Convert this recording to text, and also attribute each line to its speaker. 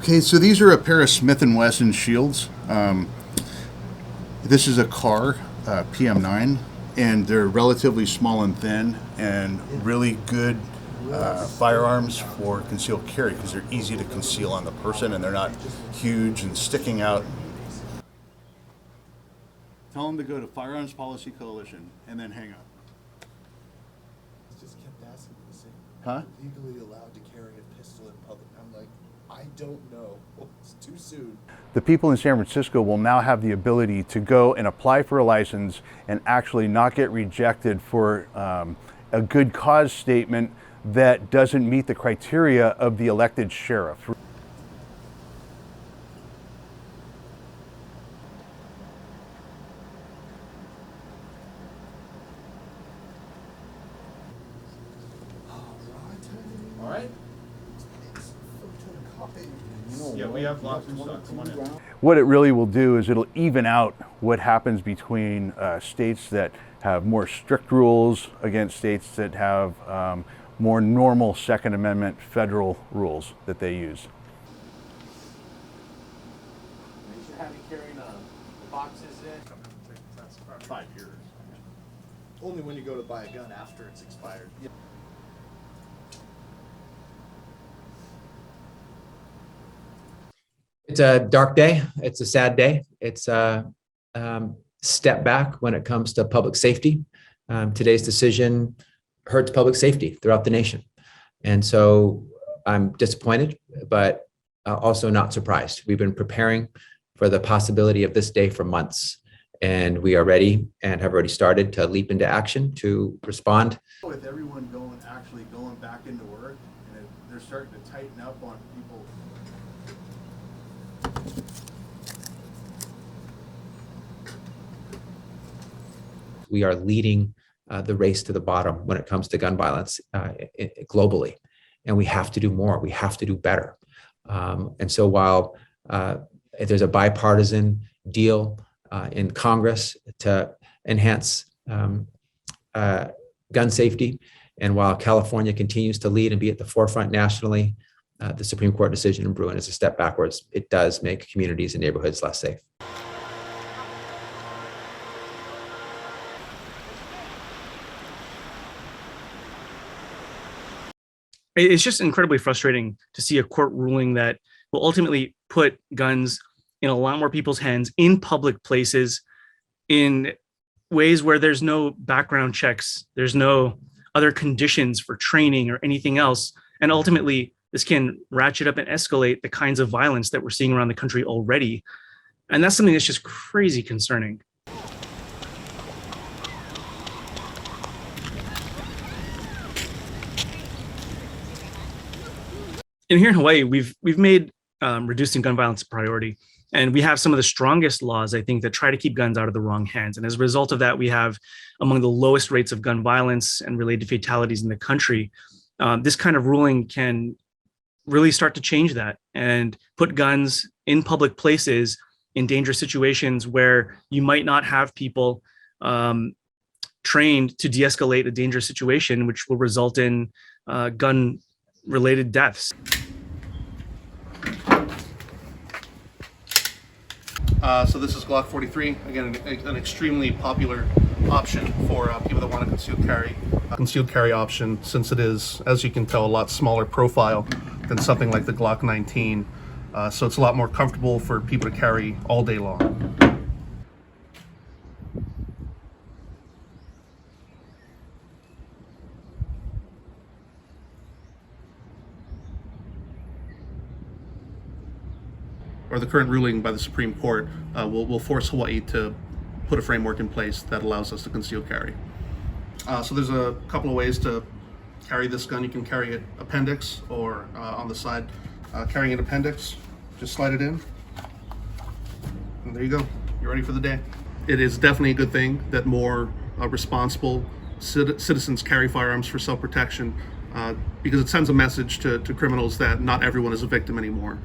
Speaker 1: Okay, so these are a pair of Smith & Wesson shields. This is a car, PM9, and they're relatively small and thin and really good firearms for concealed carry because they're easy to conceal on the person and they're not huge and sticking out. Tell them to go to Firearms Policy Coalition and then hang up.
Speaker 2: Just kept asking me the same.
Speaker 1: Huh?
Speaker 2: Legally allowed to carry a pistol in public. I'm like, I don't know. It's too soon.
Speaker 1: The people in San Francisco will now have the ability to go and apply for a license and actually not get rejected for a good cause statement that doesn't meet the criteria of the elected sheriff.
Speaker 3: All right. Yeah, we have lots of stuff. Come on in.
Speaker 1: What it really will do is it'll even out what happens between states that have more strict rules against states that have more normal Second Amendment federal rules that they use.
Speaker 3: Make sure having carrying the boxes in. 5 years.
Speaker 2: Only when you go to buy a gun after it's expired. Yeah.
Speaker 4: It's a dark day. It's a sad day. It's a step back when it comes to public safety. Today's decision hurts public safety throughout the nation. And so I'm disappointed, but also not surprised. We've been preparing for the possibility of this day for months, and we are ready and have already started to leap into action to respond.
Speaker 1: With everyone actually going back into work, and they're starting to tighten up on people.
Speaker 4: We are leading the race to the bottom when it comes to gun violence globally, and we have to do more. We have to do better. And so while there's a bipartisan deal in Congress to enhance gun safety, and while California continues to lead and be at the forefront nationally, the Supreme Court decision in Bruin is a step backwards. It does make communities and neighborhoods less safe.
Speaker 5: It's just incredibly frustrating to see a court ruling that will ultimately put guns in a lot more people's hands in public places in ways where there's no background checks, there's no other conditions for training or anything else. And ultimately, this can ratchet up and escalate the kinds of violence that we're seeing around the country already. And that's something that's just crazy concerning. And here in Hawaii, we've made reducing gun violence a priority. And we have some of the strongest laws, I think, that try to keep guns out of the wrong hands. And as a result of that, we have among the lowest rates of gun violence and related fatalities in the country. This kind of ruling can really start to change that and put guns in public places in dangerous situations where you might not have people trained to de-escalate a dangerous situation, which will result in gun-related deaths.
Speaker 6: So this is Glock 43, again, an extremely popular option for people that want a concealed carry. A concealed carry option, since it is, as you can tell, a lot smaller profile than something like the Glock 19. So it's a lot more comfortable for people to carry all day long. Or the current ruling by the Supreme Court will force Hawaii to put a framework in place that allows us to conceal carry. So there's a couple of ways to carry this gun. You can carry it appendix or on the side. Carrying an appendix, just slide it in. And there you go, you're ready for the day. It is definitely a good thing that more responsible citizens carry firearms for self-protection because it sends a message to criminals that not everyone is a victim anymore.